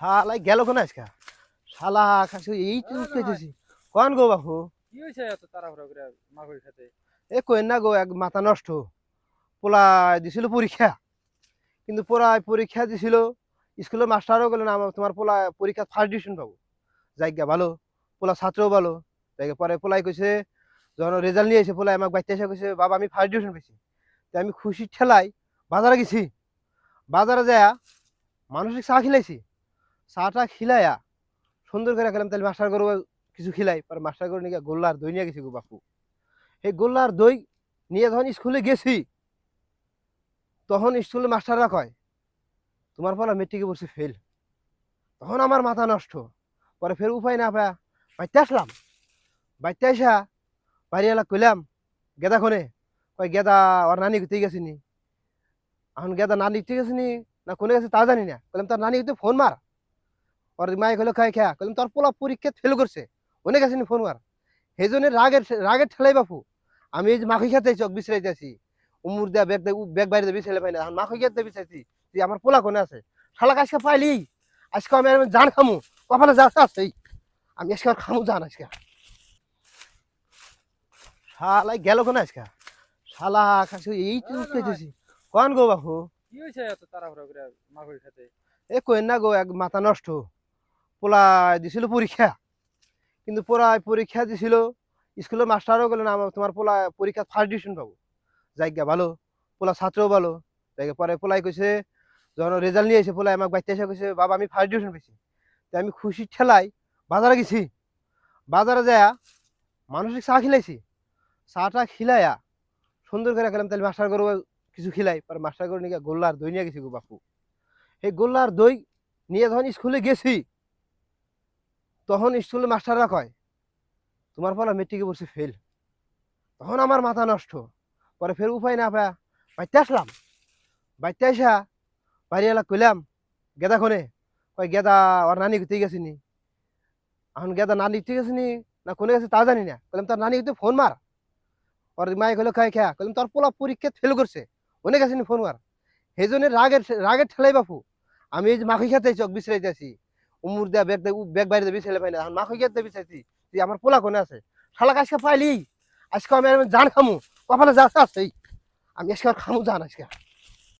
শালাই গেল কোন আজকে? শালা খাসি এই তো উঠতেছি। কোন গো বাপু? কি হইছে এত তাড়াহুড়া করে মাগুর খেতে? এ কইন না গো, এক মাথা নষ্ট। পোলা দিছিল পরীক্ষা, কিন্তু পোলায় পরীক্ষা দিছিল, স্কুলের মাস্টারও বললেন আমার তোমার পোলা পরীক্ষা ফার্স্ট ডিভিশন পাবো। জায়গা ভালো, পোলা ছাত্রও ভালো। জায়গা পরে পোলাই কইছে, যখন রেজাল্ট নিয়ে এসে পোলাই আমাকে বাইতে এসে কইছে বাবা আমি ফার্স্ট ডিভিশন পেয়েছি। তো আমি খুশির ঠেলাই বাজারে গেছি। বাজারে যায় মানুষের চা খিলাইছি। চাটা খিলাইয়া সুন্দর করে খেলাম, তাহলে মাস্টার করবো কিছু খিলাই। পরে মাস্টার করে নিয়ে গোল্লার দই নিয়ে গেছি গো বাপু। এই গোল্লার দই নিয়ে যখন স্কুলে গেছি, তখন স্কুলে মাস্টাররা কয় তোমার ফলে মেট্রিকে বসে ফেল। তখন আমার মাথা নষ্ট। পরে ফের উপায় না পায়া বাইতে আসলাম। বাইতে আসা বাড়িওয়ালা কইলাম গেদা খনে, কয় গেদা ওর নানি ঘুরতে গেছিনি। এখন গেদা নানি ঘুরতে গেছিনি না কোনে গেছে তা জানি না। কইলাম তার নানি ঘুরতে ফোন মার। ওর মায়ে কইলো খাই খেয়া, কইলাম তোর পোলা পরীক্ষা ফেল করছে, ওনে গেছিনি ফোন মার। সেই জন্য রাগের ঠেলাই বাপু আমি এই যে মাখি খেতে চোখ বিছড়াইতেছি। উমুর দেয়া ব্যাগ বাইরে বিছাইলে পাই না, এখন মাখি খেতে বিছাইছি যে আমার পোলা কোনে আছে। শালা আজকে পাইলি, আজকে আমি জান খামু, কপালে যা আছে আমি আজকে আর খামু জান আজকে। শালাই গেল কোনে আজকে? শালা খাসি এই তো উঠতেছি। কোন গো বাপু? কি হইছে এত তাড়াহুড়া করে মাগুর খেতে? এ কইন না গো, এক মাথা নষ্ট। পোলা দিছিল পরীক্ষা, কিন্তু পোলায় পরীক্ষা দিছিল, স্কুলের মাস্টারও বললেন আমার তোমার পোলা পরীক্ষা ফার্স্ট ডিভিশন পাবো। জায়গা ভালো, পোলা ছাত্রও ভালো। জায়গা পরে পোলাই কইছে, যখন রেজাল্ট নিয়ে এসে পোলাই আমাকে বাইতে এসে কইছে বাবা আমি ফার্স্ট ডিভিশন পেয়েছি। তো আমি খুশির ঠেলাই বাজারে গেছি। বাজারে যায় মানুষের চা খিলাইছি। চাটা খিলাইয়া সুন্দর করে খেলাম, তাহলে মাস্টার করবো কিছু খিলাই। পরে মাস্টার করে নিয়ে গোল্লার দই নিয়ে গেছি গো বাপু। এই গোল্লার দই নিয়ে যখন স্কুলে গেছি, তখন স্কুলের মাস্টাররা কয় তোমার ফলে মেট্রিকে বসে ফেল। তখন আমার মাথা নষ্ট। পরে ফের উপায় না পায়া বাইতে আসলাম। বাইতে আসা বাড়িওয়ালা কইলাম গেদা খনে, কয় গেদা ওর নানি ঘুরতে গেছিনি। এখন গেদা নানি ঘুরতে গেছিনি না কোনে গেছে তা জানি না। কইলাম তার নানি ঘুরতে ফোন মার। ওর মায়ে কইলো খাই খেয়া, কইলাম তোর পোলা পরীক্ষা ফেল করছে, ওনে গেছিনি ফোন মার। সেই জন্য রাগের ঠেলাই বাপু আমি এই যে মাখি খেতে চোখ বিছড়াইতেছি। উমুর দেয়া ব্যাগ বাইরে বিছাইলে পাই না, এখন মাখি খেতে বিছাইছি যে আমার পোলা কোনে আছে। শালা আজকে পাইলি, আজকে আমি জান খামু, কপালে যা আছে আমি আজকে আর খামু জান আজকে।